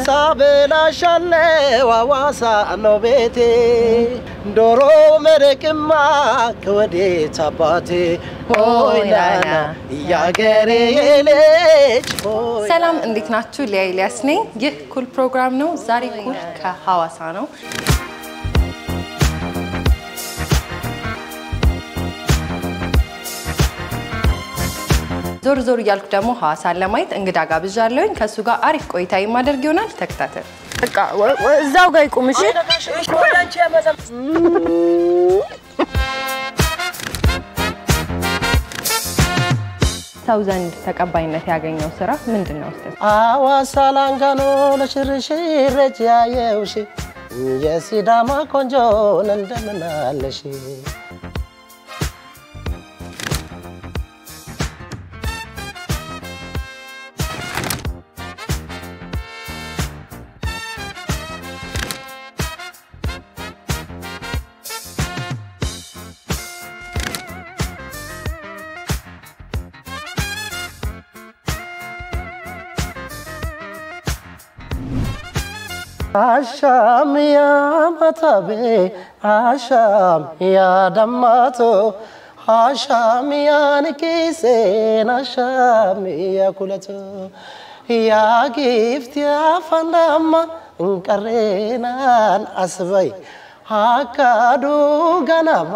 ሳበላሻለው አዋሳ ነው ቤቴ ዶሮ መረቅማ ከወዴት አባቴ ሆይናና ያገሬ ልጅ ሰላም እንዴት ናችሁ ሊያ ኢሊያስ ነኝ ይህ ኩል ፕሮግራም ነው ዛሬ ኩል ከሐዋሳ ነው ዞር ዞር ያልኩ ደግሞ ሐዋሳን ለማየት እንግዳ ጋብዣለሁኝ ከሱ ጋር አሪፍ ቆይታ የማደርግ ይሆናል ተከታተል በቃ እዛው ጋር ይቆም እሺ ሰው ዘንድ ተቀባይነት ያገኘው ስራ ምንድነው እስቲ ሐዋሳ ላንጋኖ ለሽርሽር ያየውሽ የሲዳማ ቆንጆ እንደምን አለሽ አሻም ያማታቤ አሻም ያዳማቶ አሻም ያንኪሴን አሻም ያኩለቶ ያጊፍት ያፋንዳማ እንቀሬናን አስበይ አካዱ ገናማ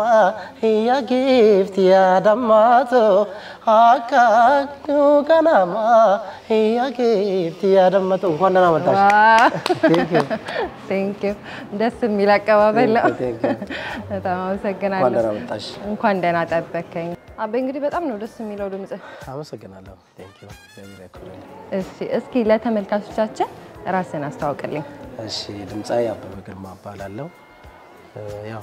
ያጊፍት ያዳማቶ አካዱ ገናማ ያጊፍት ያዳማቶ እንኳን ደህና መጣሽ Thank you ደስ የሚል አቀባበል ነው በጣም አመሰግናለሁ እንኳን ደህና ጠበከኝ አቤ እንግዲህ በጣም ነው ደስ የሚለው ድምጽ አመሰግናለሁ Thank you እግዚአብሔር ያክብርልኝ እስኪ ለተመልካቾቻችን ራስን አስተዋውቅልኝ እሺ ድምጻዬ አበበ ግርማ እባላለሁ ያው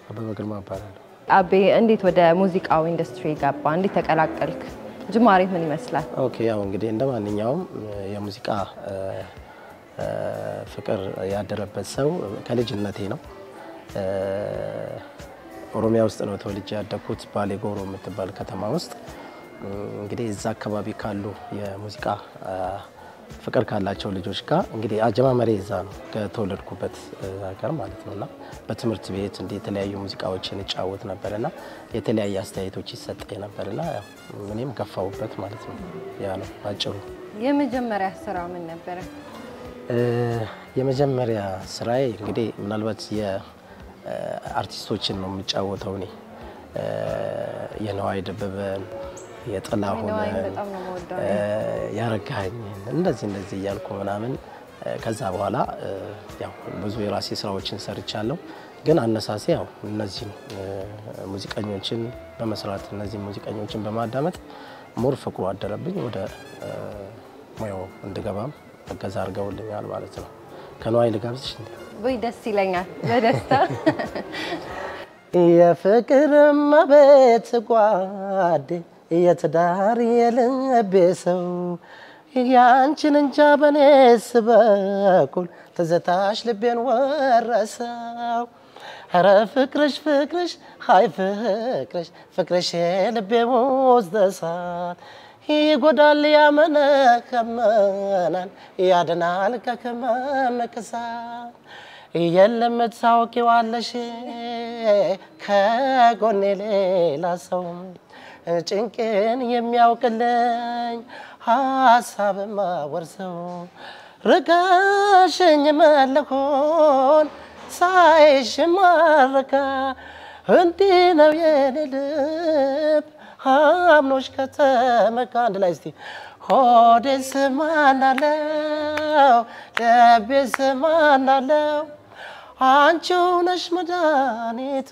አበበ ግርማ እባላለሁ አቤ እንዴት ወደ ሙዚቃው ኢንዱስትሪ ገባ እንዴት ተቀላቀልክ ጅማሬ ምን ይመስላል ኦኬ ያው እንግዲህ እንደማንኛውም የሙዚቃ ፍቅር ያደረበት ሰው ከልጅነቴ ነው ኦሮሚያ ውስጥ ነው ተወልጄ ያደኩት ባሌ ጎሮ የምትባል ከተማ ውስጥ እንግዲህ እዛ አካባቢ ካሉ የሙዚቃ ፍቅር ካላቸው ልጆች ጋር እንግዲህ አጀማመሬ እዛ ነው ከተወለድኩበት ሀገር ማለት ነውና በትምህርት ቤት እንደ የተለያዩ ሙዚቃዎችን እጫወት ነበርና የተለያየ አስተያየቶች ይሰጠኝ ነበርና ያው እኔም ገፋውበት ማለት ነው ያ ነው አጭሩ የመጀመሪያ ስራ ምን ነበር የመጀመሪያ ስራዬ እንግዲህ ምናልባት የአርቲስቶችን ነው የምጫወተው እኔ የነዋይ ደበበን የጥላሁን ያረጋኝ እንደዚህ ያልኩ ምናምን ከዛ በኋላ ያው ብዙ የራሴ ስራዎችን ሰርቻለሁ ግን አነሳሴ ያው እነዚህ ሙዚቀኞችን በመስራት እነዚህ ሙዚቀኞችን በማዳመጥ ሞር ፍቅሩ አደረብኝ ወደ ሙያው እንድገባም እገዛ አድርገውልኛል ማለት ነው ከነዋይ ልጋብዝሽ እንዴ ወይ ደስ ይለኛል በደስታ የፍቅር መቤት ጓዴ የትዳር የልቤ ሰው ያንቺን እንጃ በኔስ በኩል ትዝታሽ ልቤን ወረሰው ኧረ ፍቅርሽ ሃይ ፍቅርሽ ልቤ ውስጥ እሳት ይጎዳል ያመነከመናል ያድናል ከከመም ክሳት የለም ታውቂዋለሽ ከጎኔ ሌላ ሰው ጭንቄን የሚያውቅልኝ ሐሳብማ ወርሰው ርቀሽኝ መለኮን ሳይሽ ማረካ እንዲህ ነው የኔ ልብ አምኖሽ ከተመካ አንድ ላይ እስቲ ሆዴስ ማናለው ልቤስ ማናለው አንቺው ነሽ መድኃኒቱ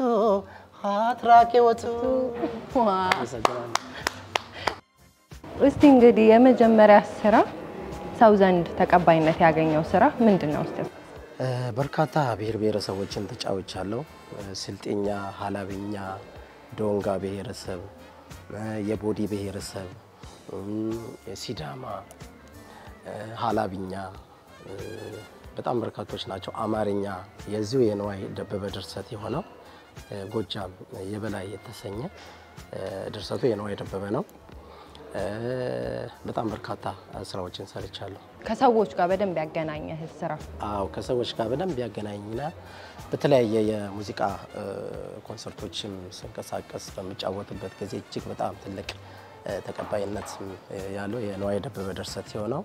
አትራቂወቱ እስቲ እንግዲህ የመጀመሪያ ስራ ሰው ዘንድ ተቀባይነት ያገኘው ስራ ምንድነው እስቲ በርካታ ብሔር ብሔረሰቦችን ተጫውቻለሁ ስልጤኛ ሐላብኛ ዶንጋ ብሔረሰብ የቦዲ ብሔረሰብ ሲዳማ ሐላብኛ በጣም በርካቶች ናቸው አማርኛ የዚሁ የነዋይ ደበበ ድርሰት የሆነው ጎጃም የበላይ የተሰኘ ድርሰቱ የነዋይ ደበበ ነው በጣም በርካታ ስራዎችን ሰርቻለሁ። ከሰዎች ጋር በደንብ ያገናኘህ ስራ? አዎ ከሰዎች ጋር በደንብ ያገናኝና በተለያየ የሙዚቃ ኮንሰርቶችም ስንቀሳቀስ በሚጫወትበት ጊዜ እጅግ በጣም ትልቅ ተቀባይነት ያለው የነዋይ ደበበ ድርሰት የሆነው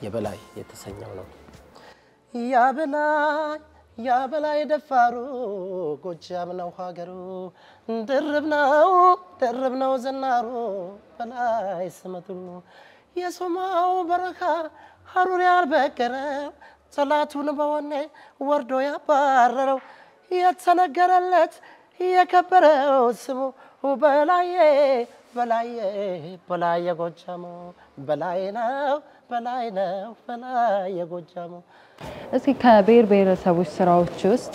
የበላይ የተሰኘው ነው። ያበላይ ደፋሩ ጎጃም ነው ሀገሩ ድርብ ነው ዝናሩ በላይ ስመቱ የሶማው በረካ ሀሩር ያልበገረው ሰላቱን በወኔ ወርዶ ያባረረው የተነገረለት የከበረው ስሙ በላይ የጎጃሙ በላይ የጎጃሙ። እስኪ ከብሔር ብሔረሰቦች ስራዎች ውስጥ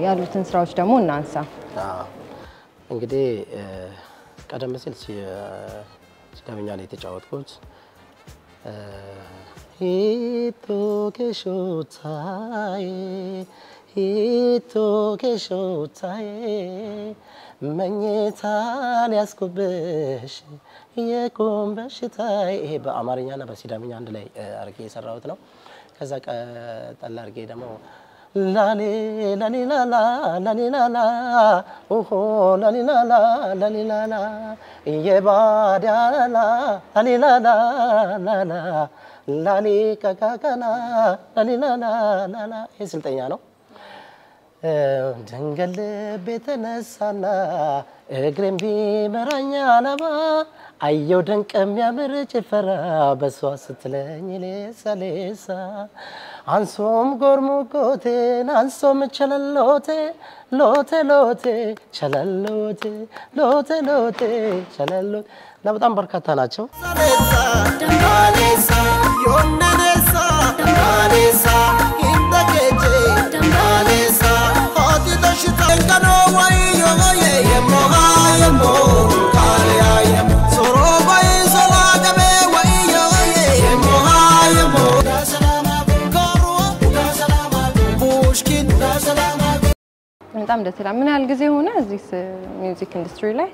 ያሉትን ስራዎች ደግሞ እናንሳ። እንግዲህ ቀደም ሲል ሲዳምኛ ላይ የተጫወትኩት ሂቶኬሾታዬ መኝታን ያስኩብሽ የቁም በሽታዬ ይሄ በአማርኛና በሲዳምኛ አንድ ላይ አርጌ የሰራሁት ነው። ከዛ ቀጠል አርጌ ደግሞ ላሊላላ ኦሆ ላሊላላ የባዳላ ላሊላላ ላሊ ካካካና ላሊላላ ይሄ ስልጠኛ ነው። ድንገት ልቤ ተነሳና እግሬን ቢመራኝ አላማ አየው ድንቅ የሚያምር ጭፈራ በሷ ስትለኝ ሌሳ አንሶም ጎርሙጎቴን አንሶም ቸለሎቴ ሎቴ ቸለሎቴ እና በጣም በርካታ ናቸው። በጣም ደስ ይላል። ምን ያህል ጊዜ ሆነ እዚህ ሚውዚክ ኢንዱስትሪ ላይ?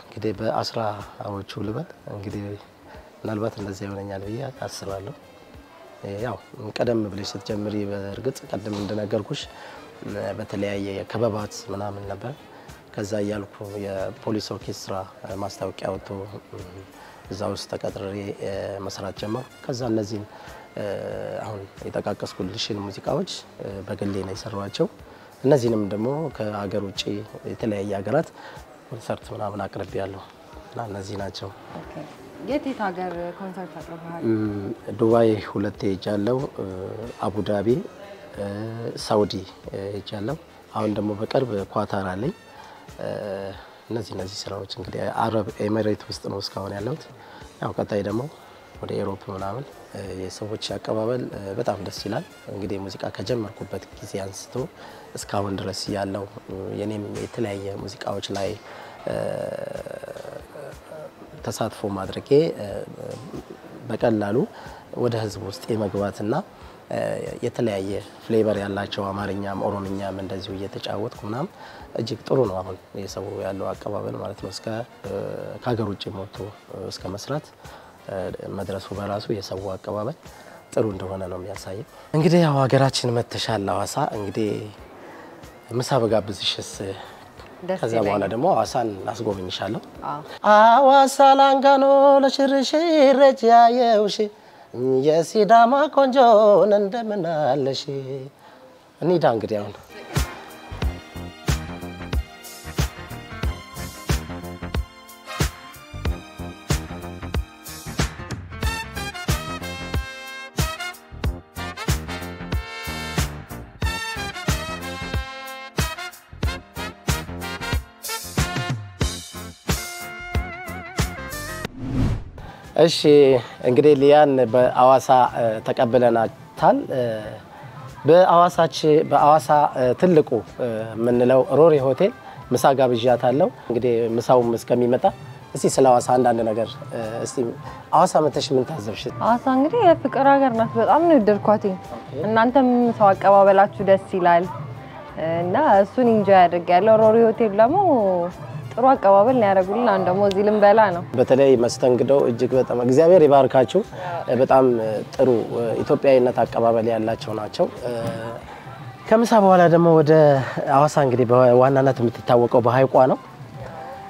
እንግዲህ በ10ዎቹ ልበል እንግዲህ ምናልባት እንደዚህ ይሆነኛል ብዬ አስባለሁ። ያው ቀደም ብለሽ ስትጀምሪ በእርግጥ ቀደም እንደነገርኩሽ በተለያየ የከበባት ምናምን ነበር። ከዛ ያልኩ የፖሊስ ኦርኬስትራ ማስታወቂያ ወጥቶ እዛ ውስጥ ተቀጥሬ መስራት ጀመርኩ። ከዛ እነዚህ አሁን የጠቃቀስኩልሽን ሙዚቃዎች በግሌ ነው የሰራኋቸው። እነዚህንም ደግሞ ከሀገር ውጪ የተለያየ ሀገራት ኮንሰርት ምናምን አቅርቤያለሁ እና እነዚህ ናቸው። የት ሀገር ኮንሰርት አቅርበሃል? ዱባይ 2 ሄጃለሁ፣ አቡዳቢ፣ ሳውዲ ሄጃለሁ። አሁን ደግሞ በቅርብ ኳታር አለኝ። እነዚህ ስራዎች እንግዲህ አረብ ኤሚሬት ውስጥ ነው እስካሁን ያለሁት። ያው ቀጣይ ደግሞ ወደ አውሮፓ ምናምን የሰዎች አቀባበል በጣም ደስ ይላል። እንግዲህ ሙዚቃ ከጀመርኩበት ጊዜ አንስቶ እስካሁን ድረስ ያለው የኔም የተለያየ ሙዚቃዎች ላይ ተሳትፎ ማድረጌ በቀላሉ ወደ ህዝብ ውስጥ የመግባትና የተለያየ ፍሌቨር ያላቸው አማርኛም ኦሮምኛም እንደዚሁ እየተጫወትኩ ምናምን እጅግ ጥሩ ነው። አሁን የሰው ያለው አቀባበል ማለት ነው እስከ ከሀገር ውጭ ሞቶ እስከ መስራት መድረሱ በራሱ የሰው አቀባበል ጥሩ እንደሆነ ነው የሚያሳየው። እንግዲህ ያው ሀገራችን መተሻል ሐዋሳ እንግዲህ ምሳ በጋብዝሽስ ከዛ በኋላ ደግሞ ሐዋሳን አስጎብኝሻለሁ። ሐዋሳ ላንጋኖ ለሽርሽር ያየውሽ የሲዳማ ቆንጆን እንደምን አለሽ እንሂዳ እንግዲህ አሁን እሺ እንግዲህ ሊያን በአዋሳ ተቀበለናታል። በአዋሳ ትልቁ ምንለው ሮሪ ሆቴል ምሳ ጋብዣታለሁ። እንግዲህ ምሳውም እስከሚመጣ እስቲ ስለ አዋሳ አንዳንድ ነገር እስቲ አዋሳ መተሽ ምን ታዘብሽ? አዋሳ እንግዲህ የፍቅር ሀገር ናት። በጣም ነው የወደድኳት። እናንተም ሰው አቀባበላችሁ ደስ ይላል እና እሱን ኢንጆይ አድርጌያለሁ። ሮሪ ሆቴል ደግሞ ጥሩ አቀባበል ነው ያደረጉልን። አሁን ደግሞ እዚህ ልንበላ ነው። በተለይ መስተንግዶው እጅግ በጣም እግዚአብሔር ይባርካችሁ። በጣም ጥሩ ኢትዮጵያዊነት አቀባበል ያላቸው ናቸው። ከምሳ በኋላ ደግሞ ወደ ሐዋሳ እንግዲህ በዋናነት የምትታወቀው በሐይቋ ነው።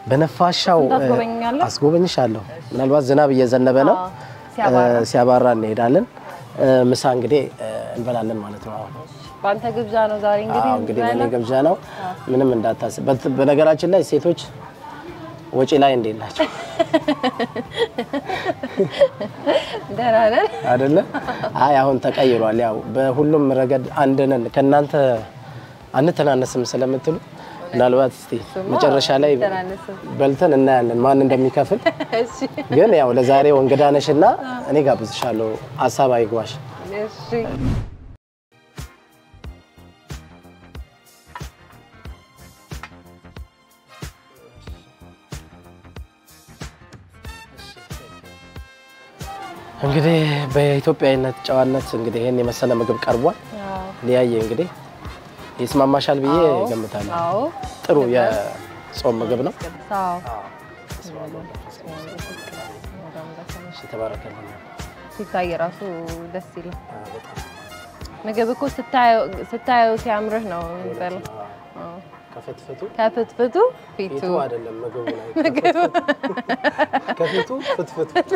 በነፋሻው አስጎበኝሻለሁ። ምናልባት ዝናብ እየዘነበ ነው። ሲያባራ እንሄዳለን። ምሳ እንግዲህ እንበላለን ማለት ነው። አሁን ባንተ ግብዣ ነው ዛሬ እንግዲህ በእኔ ግብዣ ነው። ምንም እንዳታስብ። በነገራችን ላይ ሴቶች ወጪ ላይ እንዴት ናቸው? ደህና ነን አይደለ? አይ አሁን ተቀይሯል። ያው በሁሉም ረገድ አንድ ነን ከእናንተ አንተናነስም ስለምትሉ ምናልባት እስቲ መጨረሻ ላይ በልተን እናያለን ማን እንደሚከፍል። እሺ ግን ያው ለዛሬው እንግዳ ነሽና እኔ ጋብዝሻለሁ። ሐሳብ አይግባሽ። እሺ እንግዲህ በኢትዮጵያዊነት ጨዋነት እንግዲህ ይሄን የመሰለ ምግብ ቀርቧል። ሊያየ እንግዲህ ይስማማሻል ብዬ ገምታለሁ። አዎ ጥሩ የጾም ምግብ ነው። አዎ ተባረከልኝ። ሲታይ ራሱ ደስ ይላል። ምግብ እኮ ስታየው ሲያምርህ ነው የሚበላው። ከፍትፍቱ ፊቱ አይደለም ምግቡ ላይ ከፊቱ ፍትፍቱ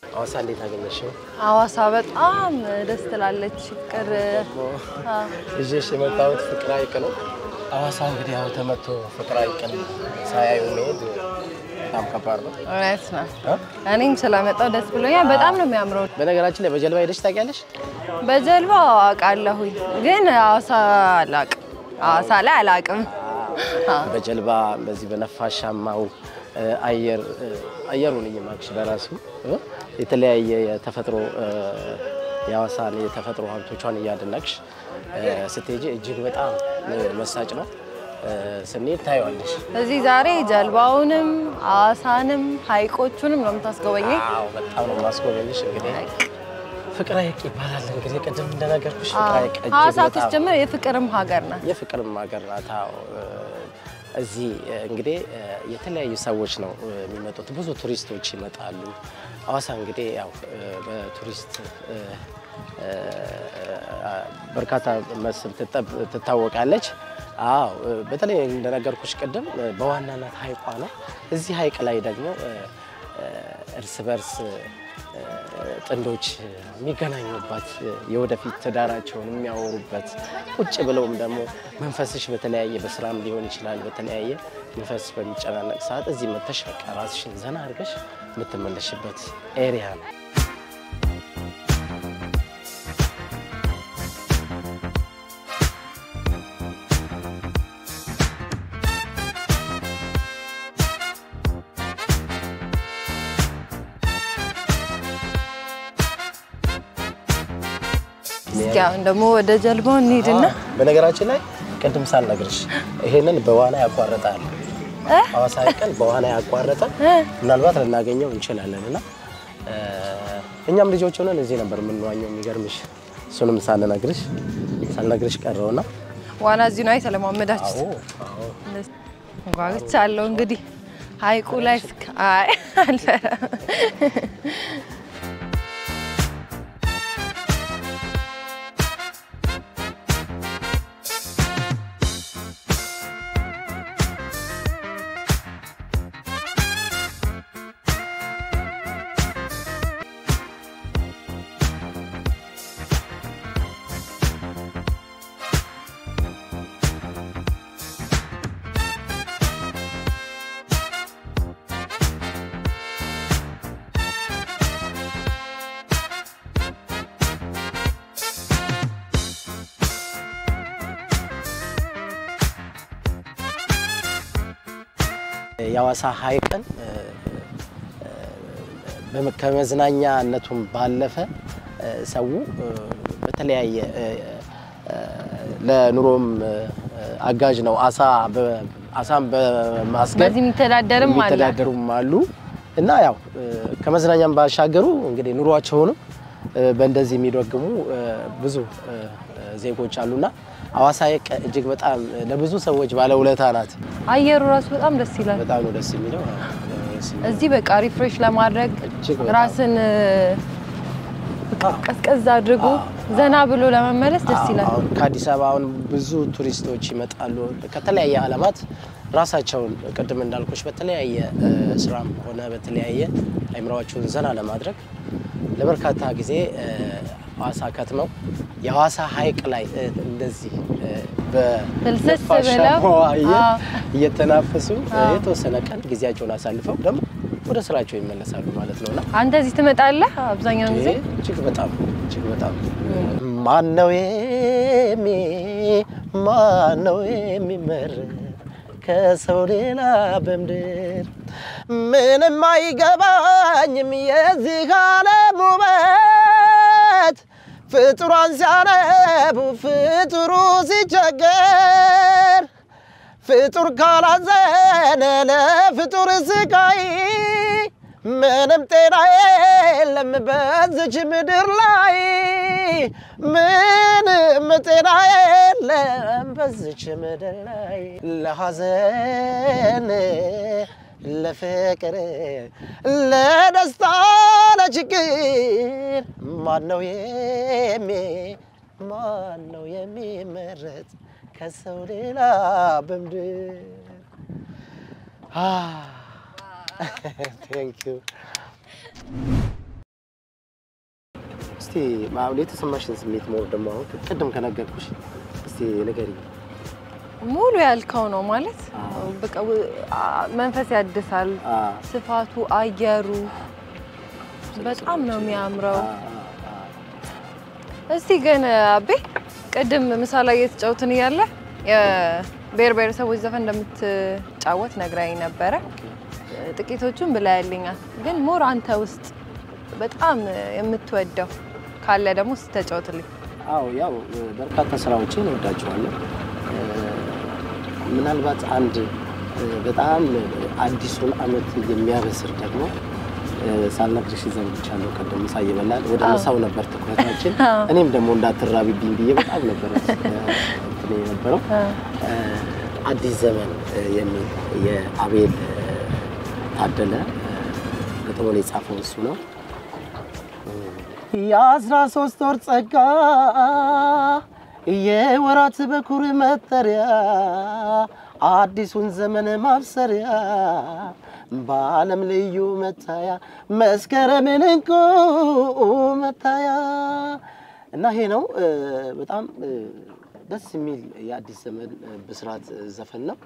ሐዋሳ እንዴት አገኘሽው? ሐዋሳ በጣም ደስ ትላለች። ፍቅር እሺ የመጣሁት ፍቅር ሐይቅ ነው። ሐዋሳ እንግዲህ ያው ተመቶ ፍቅር ሐይቅን ሳያዩ መሄድ በጣም ከባድ ነው። እውነት ነው። እኔም ስለመጣሁ ደስ ብሎኛል። በጣም ነው የሚያምረው። በነገራችን ላይ በጀልባ ሄደሽ ታውቂያለሽ? በጀልባ አውቃለሁኝ ግን ሐዋሳ አላውቅም። ሐዋሳ ላይ አላውቅም። በጀልባ በዚህ በነፋሻማው አየሩን እየማክሽ በራሱ የተለያየ የተፈጥሮ የሐዋሳን የተፈጥሮ ሀብቶቿን እያደነቅሽ ስትሄጂ እጅግ በጣም መሳጭ ነው። ስንሄድ ታይዋለሽ። እዚህ ዛሬ ጀልባውንም ሐዋሳንም ሐይቆቹንም ነው የምታስጎበኘኝ? አዎ በጣም ነው ማስጎበኝሽ። እንግዲህ ፍቅር ሐይቅ ይባላል። እንግዲህ ቅድም እንደነገርኩሽ ፍቅር ሐይቅ ሐዋሳ ስትጀምር የፍቅርም ሀገር ናት። የፍቅርም ሀገር ናት። አዎ እዚህ እንግዲህ የተለያዩ ሰዎች ነው የሚመጡት። ብዙ ቱሪስቶች ይመጣሉ። ሐዋሳ እንግዲህ ያው በቱሪስት በርካታ መስህብ ትታወቃለች። አዎ በተለይ እንደነገርኩሽ ቅድም በዋናነት ሐይቋ ነው። እዚህ ሐይቅ ላይ ደግሞ እርስ በርስ ጥንዶች የሚገናኙበት የወደፊት ትዳራቸውን የሚያወሩበት ቁጭ ብለውም ደግሞ መንፈስሽ በተለያየ በስራም ሊሆን ይችላል በተለያየ መንፈስ በሚጨናነቅ ሰዓት እዚህ መተሽ በቃ ራስሽን ዘና አድርገሽ የምትመለሽበት ኤሪያ ነው። እስኪ ደግሞ ወደ ጀልባው እንሂድና በነገራችን ላይ ቅድም ሳልነግርሽ ይሄንን በዋና ያቋርጣል። ሐዋሳ ሐይቅን በዋና ያቋርጣ ምናልባት ልናገኘው እንችላለንና እኛም ልጆች ሆነን እዚህ ነበር የምንዋኘው። የሚገርምሽ እሱንም ሳልነግርሽ ቀረውና ዋና እዚህ ነው የተለማመዳችሁት? አዎ ጓግቻለሁ። እንግዲህ ሐይቁ ላይ አይ የሐዋሳ ሐይቅን ከመዝናኛነቱም ባለፈ ሰው በተለያየ ለኑሮም አጋዥ ነው አሳም በማስገድ በዚህ የሚተዳደሩም አሉ እና ያው ከመዝናኛም ባሻገሩ እንግዲህ ኑሮአቸውን በእንደዚህ የሚደግሙ ብዙ ዜጎች አሉና አዋሳ እጅግ በጣም ለብዙ ሰዎች ባለውለታ ናት አየሩ ራሱ በጣም ደስ ይላል በጣም ነው ደስ የሚለው እዚህ በቃ ሪፍሬሽ ለማድረግ ራስን ቀዝቀዝ አድርጎ ዘና ብሎ ለመመለስ ደስ ይላል ከአዲስ አበባ አሁን ብዙ ቱሪስቶች ይመጣሉ ከተለያየ ዓለማት ራሳቸውን ቀደም እንዳልኩሽ በተለያየ ስራም ሆነ በተለያየ አይምሮአቸውን ዘና ለማድረግ ለበርካታ ጊዜ አዋሳ ከተማው የአዋሳ ሐይቅ ላይ እንደዚህ በልስስብለው እየተናፈሱ የተወሰነ ቀን ጊዜያቸውን አሳልፈው ደግሞ ወደ ስራቸው ይመለሳሉ ማለት ነውና አንተ እዚህ ትመጣለህ አብዛኛው ጊዜ እጅግ በጣም ማነው የሚመረጥ ከሰው ሌላ በምድር ምንም አይገባኝም የዚህ ዓለም ውበት ፍጡራን ሲያነቡ ፍጡሩ ሲቸገር ፍጡር ካላዘነ ለፍጡር ስቃይ ምንም ጤና የለም በዚች ምድር ላይ ምንም ጤና የለም በዚች ምድር ላይ ለሐዘን ለፍቅር ለደስታ ለችግር ማነው የሚመረጥ ከሰው ሌላ በምድር Thank you እስቲ ማውሌ ተሰማሽን ስሜት ሞር ደሞ ቀደም ከነገርኩሽ እስቲ ንገሪ ሙሉ ያልከው ነው ማለት በቃ መንፈስ ያድሳል ስፋቱ አየሩ በጣም ነው የሚያምረው እስቲ ግን አቤ ቀደም ምሳሌ እየተጫወትን ያለ የቤርቤረሰቦች ዘፈን እንደምትጫወት ነግራኝ ነበር ጥቂቶቹን ብላልኛል ግን ሞር አንተ ውስጥ በጣም የምትወደው ካለ ደግሞ ስተጫወትልኝ አው ያው በርካታ ስራዎችን ወዳቸዋለሁ ምናልባት አንድ በጣም አዲሱን አመት የሚያበስር ደግሞ ሳልነግርሽ ዘንብቻለሁ ቀደም ሳይበላል ወደ መሳው ነበር ትኩረታችን እኔም ደግሞ እንዳትራቢብኝ ብዬ በጣም ነበር እንትን የነበረው አዲስ ዘመን የሚል የአቤል ታደለ በተወለ የጻፈው እሱ ነው የ13 ወር ጸጋ የወራት በኩር መጠሪያ አዲሱን ዘመን ማብሰሪያ በዓለም ልዩ መታያ መስከረምን እንቁ መታያ እና ይሄ ነው በጣም ደስ የሚል የአዲስ ዘመን ብስራት ዘፈን ነው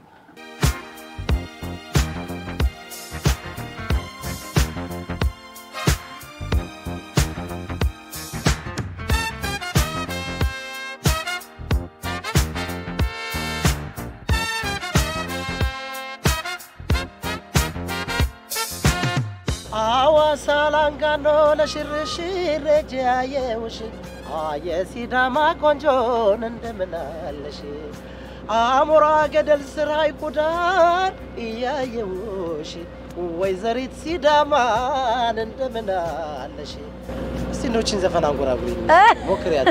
አዋሳላንጋኖ ለሽርሽር ጃየውሽ አየሲዳማ ቆንጆን እንደምናለሽ አሞራ ገደል ስራይ ቁዳር ያየውሽ ወይዘሪት ሲዳማን እንደምናለሽ ሲኖችን ዘፈን አንጎራጉሪ ሞክሪያት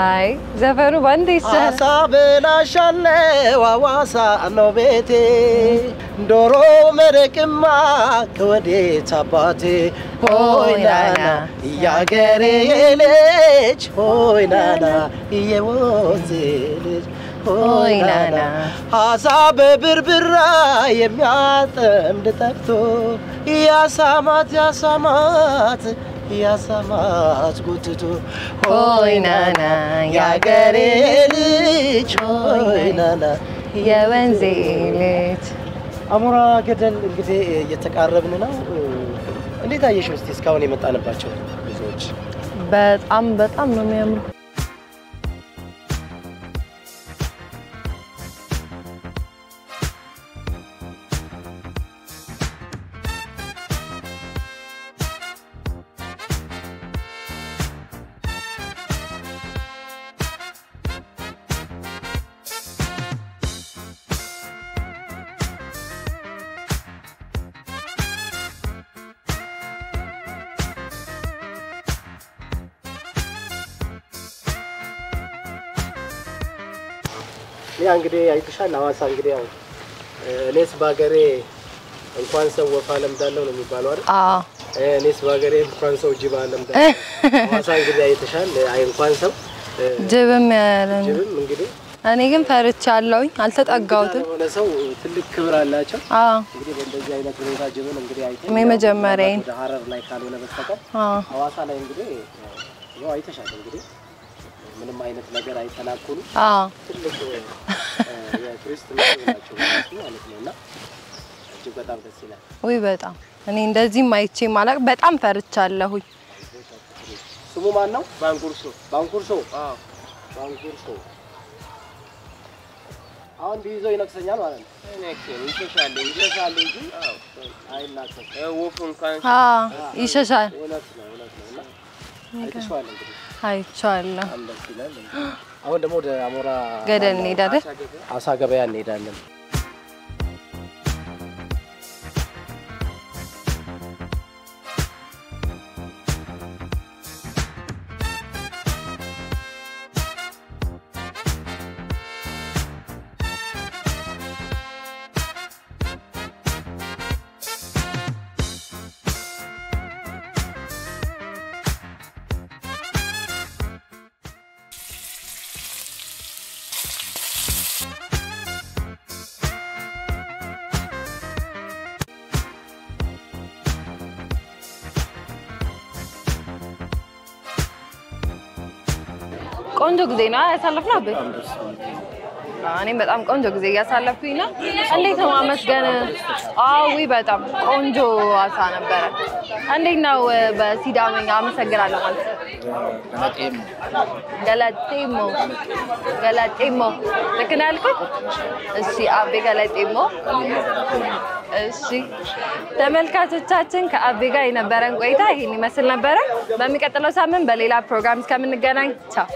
አይ ዘፈኑ ባንዴ ይሰራ አሳበላሻለው አዋሳ ነው ቤቴ ዶሮ መረቅማ ከወዴት አባቴ ሆይ ናና ያገሬ ልጅ ሆይ ናና የወንዜ ልጅ ሆይ ናና አሳ በብርብራ የሚያጠምድ ጠፍቶ ያሳማት ጉትቱ ሆይ ናና ያገሬ ልጅ ሆይ ናና የወንዜ ልጅ አሞራ ገደል እንግዲህ እየተቃረብን ነው እንዴት አየሽው እስቲ እስካሁን የመጣንባቸው ብዙዎች በጣም ነው የሚያምሩ ያ እንግዲህ አይተሻል ሐዋሳ እንግዲህ ያው እኔስ ባገሬ እንኳን ሰው ወፋ ለምዳለው ነው የሚባለው አይደል? አዎ እኔስ ባገሬ እንኳን ሰው ጅብ ለምዳለው ሐዋሳ እንግዲህ አይተሻል አይ እንኳን ሰው ጅብም ያለን ጅብም እንግዲህ እኔ ግን ፈርቻለሁኝ አልተጠጋሁትም ወደ ሰው ትልቅ ክብር አላቸው አዎ እንግዲህ በእንደዚህ አይነት ሁኔታ ጅብን እንግዲህ አይተን መጀመሪያ ወደ ሐረር ላይ ካልሆነ በስተቀር ሐዋሳ ላይ እንግዲህ ያው አይተሻል እንግዲህ ምንም አይነት ነገር አይተናኩሉ ትልቅ የቱሪስት ናቸው ማለት ነውና እጅግ በጣም ደስ ይላል ወይ በጣም እኔ እንደዚህ ማይቼ ማላቅ በጣም ፈርቻለሁኝ ስሙ ማን ነው ባንኩርሶ ባንኩርሶ ባንኩርሶ አሁን ቢይዘው ይነክሰኛል ማለት ነው ይሸሻል እንጂ አይናከስ ወፉን ካን ይሸሻል እውነት ነው አይተሽዋል እንግዲህ አይቻለሁ አሁን ደግሞ ወደ አሞራ ገደል እንሄዳለን አሳ ገበያ እንሄዳለን ቆንጆ ጊዜ ነው ያሳለፍነው አቤ እኔም በጣም ቆንጆ ጊዜ ያሳለፍኩኝ ነው እንዴት ነው አመስገን አዊ በጣም ቆንጆ አሳ ነበር እንዴት ነው በሲዳምኛ አመሰግናለሁ ማለት ገላጤሞ ልክ ነው ያልኩት እሺ አቤ ገላጤሞ እሺ ተመልካቾቻችን ከአቤ ጋር የነበረን ቆይታ ይሄን ይመስል ነበር በሚቀጥለው ሳምንት በሌላ ፕሮግራም እስከምንገናኝ ቻው